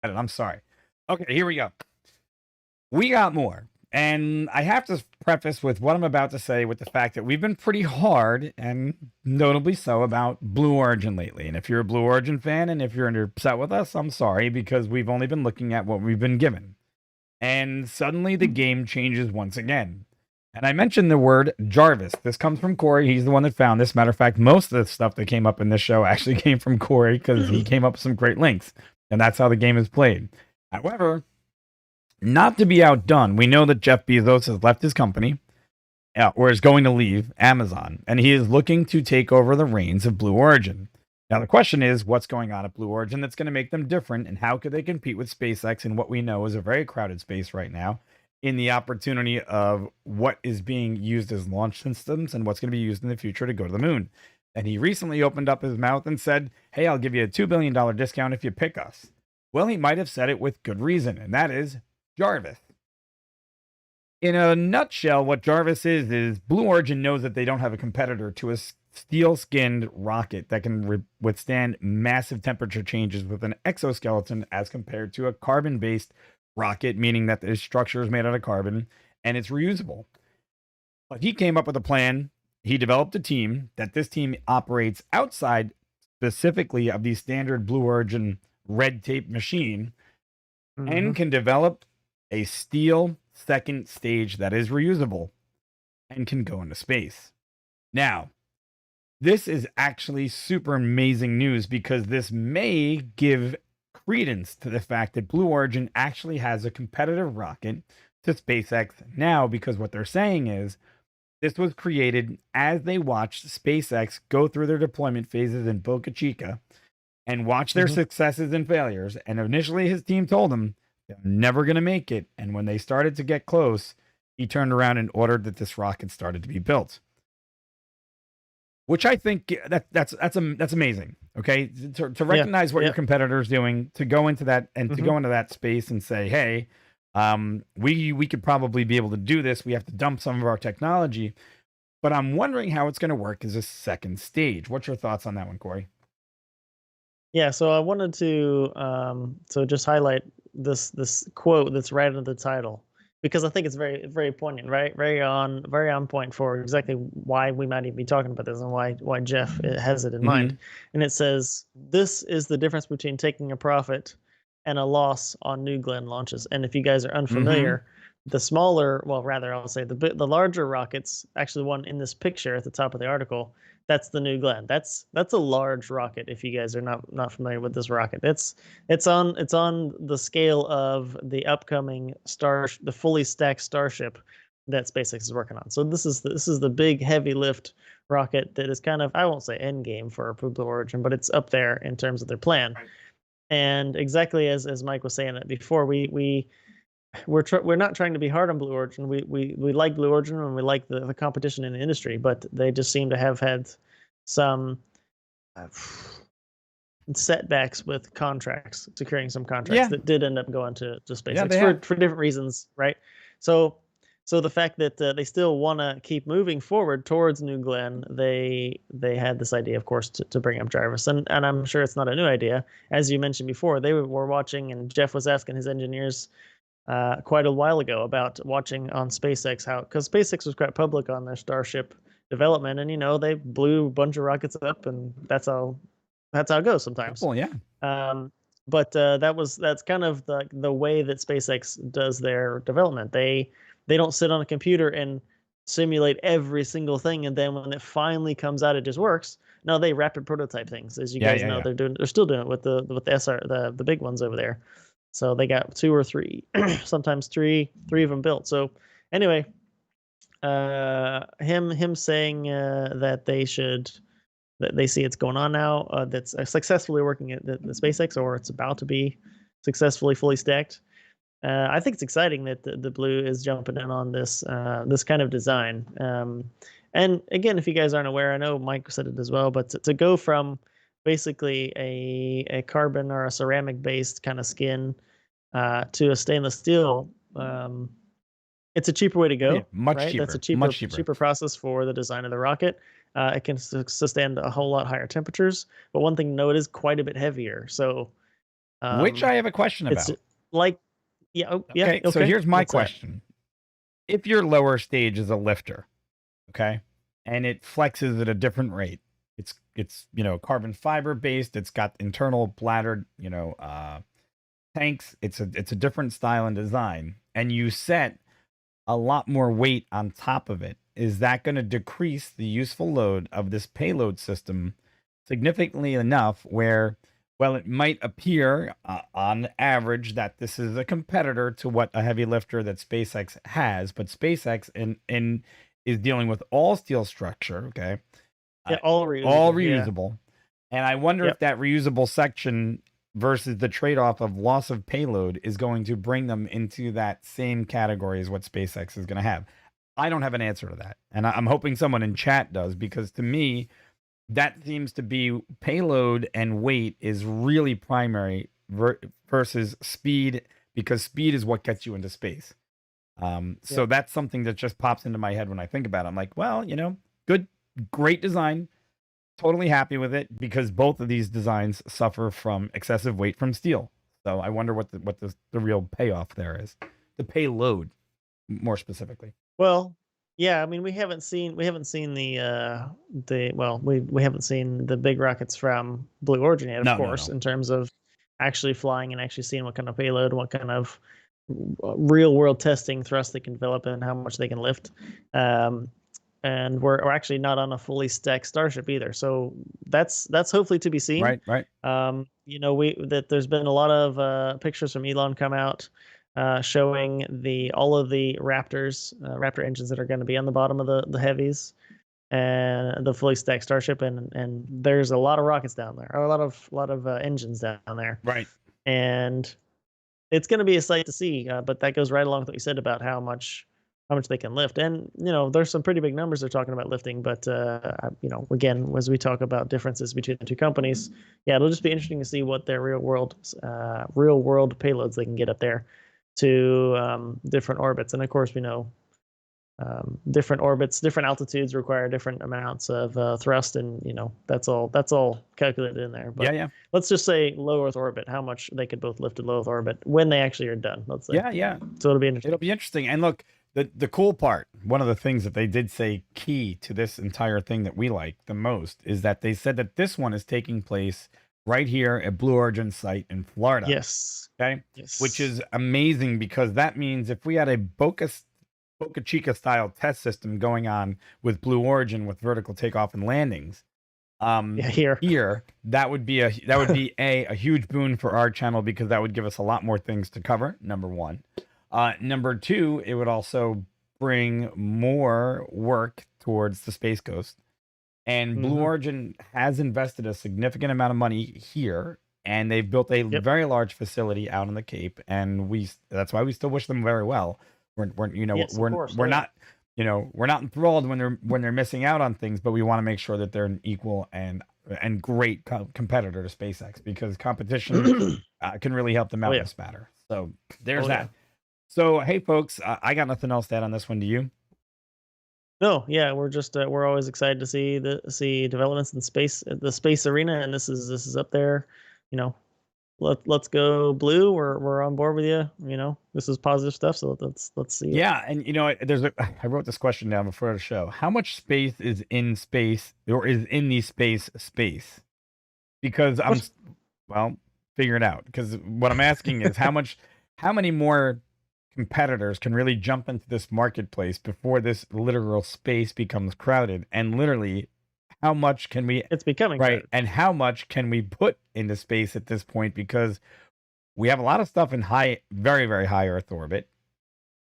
I'm sorry. Okay, here we go. We got more. And I have to preface with what I'm about to say with the fact that we've been pretty hard and notably so about Blue Origin lately. And if you're a Blue Origin fan and if you're upset with us, I'm sorry because we've only been looking at what we've been given. And suddenly the game changes once again. And I mentioned the word Jarvis. This comes from Corey. He's the one that found this. Matter of fact, most of the stuff that came up in this show actually came from Corey because he came up with some great links. And that's how the game is played. However, not to be outdone, we know that Jeff Bezos has left his company or is going to leave Amazon, and he is looking to take over the reins of Blue Origin. Now, the question is, what's going on at Blue Origin that's going to make them different, and how could they compete with SpaceX in what we know is a very crowded space right now, in the opportunity of what is being used as launch systems and what's going to be used in the future to go to the moon? And he recently opened up his mouth and said, hey, I'll give you a $2 billion discount if you pick us. Well, he might have said it with good reason, and that is Jarvis. In a nutshell, what Jarvis is Blue Origin knows that they don't have a competitor to a steel-skinned rocket that can withstand massive temperature changes with an exoskeleton as compared to a carbon-based rocket, meaning that the structure is made out of carbon and it's reusable. But he came up with a plan. He developed a team that this team operates outside specifically of the standard Blue Origin red tape machine and can develop a steel second stage that is reusable and can go into space. Now, this is actually super amazing news because this may give credence to the fact that Blue Origin actually has a competitive rocket to SpaceX now, because what they're saying is this was created as they watched SpaceX go through their deployment phases in Boca Chica and watch their successes and failures. And initially his team told him they're never going to make it. And when they started to get close, he turned around and ordered that this rocket started to be built. Which I think that's amazing. Okay, to recognize what your competitor is doing, to go into that and to go into that space and say, hey, we could probably be able to do this. We have to dump some of our technology, but I'm wondering how it's going to work as a second stage. What's your thoughts on that one, Corey? Yeah, so I wanted to just highlight this quote that's right under the title, because I think it's very poignant, right? Very on point for exactly why we might even be talking about this and why Jeff has it in mind. And it says, "This is the difference between taking a profit and a loss on New Glenn launches." And if you guys are unfamiliar, the smaller, well, rather I'll say the larger rockets, actually the one in this picture at the top of the article, that's the New Glenn. That's a large rocket. If you guys are not familiar with this rocket, it's on the scale of the upcoming the fully stacked Starship that SpaceX is working on. So this is the big heavy lift rocket that is kind of, I won't say end game for Blue Origin, but it's up there in terms of their plan. Right. And exactly as Mike was saying it before, we're not trying to be hard on Blue Origin. We like Blue Origin and we like the competition in the industry, but they just seem to have had some setbacks with contracts, securing some contracts that did end up going to SpaceX for different reasons, right? So the fact that they still want to keep moving forward towards New Glenn, they had this idea, of course, to bring up Jarvis, and I'm sure it's not a new idea. As you mentioned before, they were watching, and Jeff was asking his engineers quite a while ago about watching on SpaceX because SpaceX was quite public on their Starship development, and they blew a bunch of rockets up, and that's how it goes sometimes. Well, yeah. But that's kind of the way that SpaceX does their development. They don't sit on a computer and simulate every single thing, and then when it finally comes out, it just works. No, they rapid prototype things, as you guys know. They're still doing it with the SR, the big ones over there. So they got 2 or 3, sometimes three of them built. So anyway, him saying that they see it's going on now, that's successfully working at the SpaceX, or it's about to be successfully fully stacked. I think it's exciting that the Blue is jumping in on this kind of design. And again, if you guys aren't aware, I know Mike said it as well, but to go from basically a carbon or a ceramic based kind of skin to a stainless steel, it's a cheaper way to go. Much right? cheaper. That's a cheaper process for the design of the rocket. It can sustain a whole lot higher temperatures, but one thing to note, it is quite a bit heavier. So which Um, I have a question it's about. like, yeah, oh, yeah, Okay, so okay. here's my What's that? question. If your lower stage is a lifter, okay, and it flexes at a different rate, it's carbon fiber based, it's got internal bladder, tanks, it's a different style and design, and you set a lot more weight on top of it. Is that going to decrease the useful load of this payload system significantly enough where, well, it might appear on average that this is a competitor to what a heavy lifter that SpaceX has, but SpaceX in is dealing with all steel structure, okay, Yeah, uh, all all reusable. Yeah. reusable, and I wonder if Yep. that reusable section versus the trade-off of loss of payload is going to bring them into that same category as what SpaceX is going to have. I don't have an answer to that, and I'm hoping someone in chat does, because to me, that seems to be payload and weight is really primary versus speed, because speed is what gets you into space. So Yep. that's something that just pops into my head when I think about it. I'm like, well, good, great design, totally happy with it, because both of these designs suffer from excessive weight from steel. So I wonder what the real payoff there is, the payload more specifically. Well, yeah, I mean, we haven't seen we haven't seen the big rockets from Blue Origin yet, of No, no, course, no. in terms of actually flying and actually seeing what kind of payload, what kind of real world testing thrust they can develop and how much they can lift. Um, and we're actually not on a fully stacked Starship either, so that's hopefully to be seen. Right, right. We that there's been a lot of pictures from Elon come out showing all of the Raptor engines that are going to be on the bottom of the heavies and the fully stacked Starship, and there's a lot of rockets down there, or a lot of engines down there, Right. and it's going to be a sight to see. But that goes right along with what you said about how much they can lift, and there's some pretty big numbers they're talking about lifting. But again, as we talk about differences between the two companies, yeah, it'll just be interesting to see what their real world payloads they can get up there to different orbits. And of course, we know different orbits, different altitudes require different amounts of thrust, and that's all calculated in there. Yeah, But yeah. let's just say low Earth orbit, how much they could both lift at low Earth orbit when they actually are done. Let's say. Yeah, yeah. So it'll be interesting. It'll be interesting. And look, the cool part, one of the things that they did say key to this entire thing that we like the most, is that they said that this one is taking place right here at Blue Origin site in Florida. Yes. Okay. Yes. Which is amazing, because that means if we had a Boca Chica style test system going on with Blue Origin with vertical takeoff and landings, here that would be a huge boon for our channel, because that would give us a lot more things to cover, number one. Number two, it would also bring more work towards the Space Coast. And Blue Origin has invested a significant amount of money here, and they've built a very large facility out on the Cape, and that's why we still wish them very well. Yes, of course. We're not we're not enthralled when they're missing out on things, but we want to make sure that they're an equal and great competitor to SpaceX, because competition can really help them out in this matter. So there's that. So hey, folks, I got nothing else to add on this one. Do you? No, yeah, we're always excited to see developments in space, the space arena, and this is up there. Let's go blue. We're on board with you. This is positive stuff. So let's see. Yeah, and I wrote this question down before the show. How much space is in space, or is in the space? Because figure it out. Because what I'm asking is how many more competitors can really jump into this marketplace before this literal space becomes crowded, and literally how much can we It's becoming crowded. and how much can we put into space at this point, because we have a lot of stuff in very, very high Earth orbit.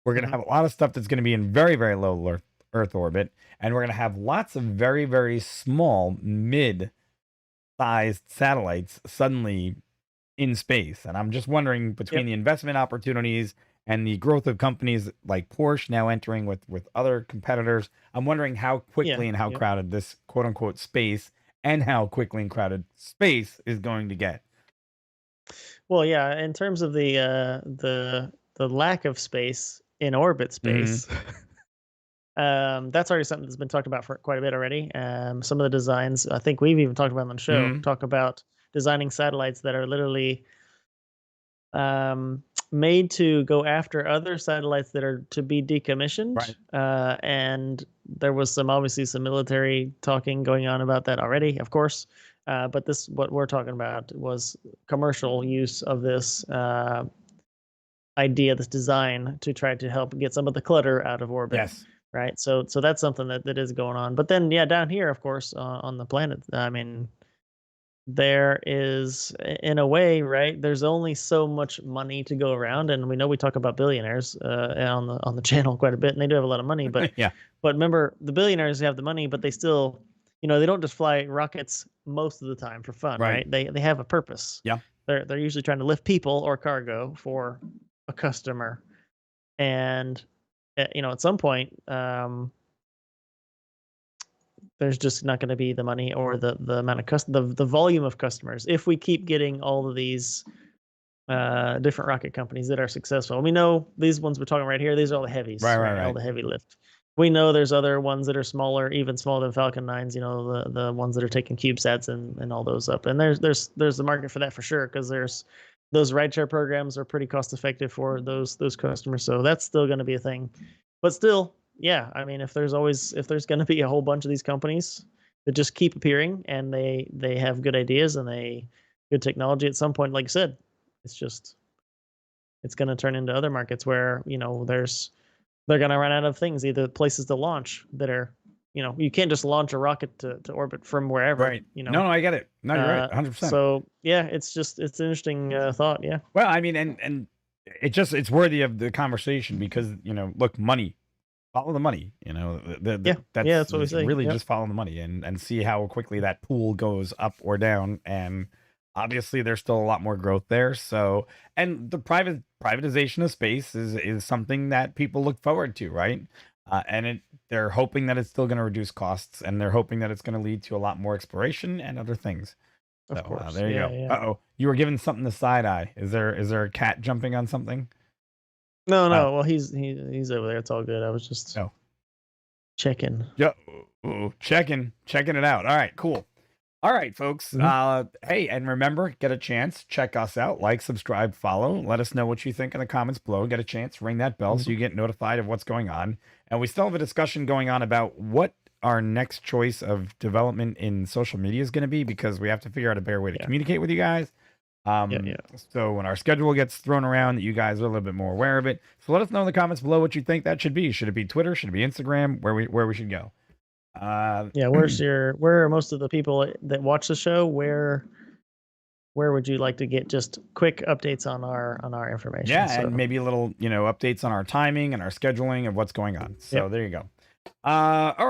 We're going to have a lot of stuff that's going to be in very, very low Earth orbit, and we're going to have lots of very, very small mid-sized satellites suddenly in space. And I'm just wondering, between the investment opportunities and the growth of companies like Porsche now entering with other competitors, I'm wondering how quickly and how crowded this quote unquote space, and how quickly and crowded space is going to get. Well, yeah, in terms of the lack of space in orbit space, that's already something that's been talked about for quite a bit already. Some of the designs, I think we've even talked about on the show, talk about designing satellites that are literally made to go after other satellites that are to be decommissioned. Right. And there was obviously some military talking going on about that already, of course. But what we're talking about was commercial use of this idea, this design to try to help get some of the clutter out of orbit. Yes. Right. So that's something that is going on. But then, yeah, down here, of course, on the planet, I mean, there is, in a way, right, there's only so much money to go around, and we know we talk about billionaires on the channel quite a bit, and they do have a lot of money, but Yeah. but remember, the billionaires have the money, but they still, they don't just fly rockets most of the time for fun, Right. right? They have a purpose. Yeah. They're usually trying to lift people or cargo for a customer, and at some point, there's just not going to be the money or the amount of the volume of customers if we keep getting all of these different rocket companies that are successful. We know these ones we're talking right here, these are all the heavies, Right. all the heavy lift. We know there's other ones that are smaller, even smaller than Falcon 9s, the ones that are taking CubeSats and all those up. And there's the market for that for sure, because there's those rideshare programs are pretty cost effective for those customers. So that's still going to be a thing. But still, yeah, I mean, if there's going to be a whole bunch of these companies that just keep appearing and they have good ideas and good technology, at some point, like I said, it's going to turn into other markets where they're going to run out of things, either places to launch that are, you can't just launch a rocket to orbit from wherever. Right. No, I get it. No, you're right. 100%. So yeah, it's an interesting thought. Yeah. Well, I mean, and it's worthy of the conversation because, look, money, follow the money, that's what we say. Really just follow the money and see how quickly that pool goes up or down. And obviously there's still a lot more growth there. So, and the privatization of space is something that people look forward to, right? And they're hoping that it's still going to reduce costs, and they're hoping that it's going to lead to a lot more exploration and other things. Of course. There you go. Yeah. Uh-oh. You were giving something the side eye. Is there a cat jumping on something? No. Well, he's over there. It's all good. I was just checking. Yeah. Checking it out. All right, cool. All right, folks. Mm-hmm. Hey, and remember, get a chance, check us out, like, subscribe, follow. Let us know what you think in the comments below. Get a chance, ring that bell so you get notified of what's going on. And we still have a discussion going on about what our next choice of development in social media is going to be, because we have to figure out a better way to communicate with you guys. So when our schedule gets thrown around, that you guys are a little bit more aware of it. So let us know in the comments below what you think that should be. Should it be Twitter? Should it be Instagram? Where we should go? Where are most of the people that watch the show? Where would you like to get just quick updates on our information? Yeah, and maybe a little updates on our timing and our scheduling of what's going on. So there you go. All right.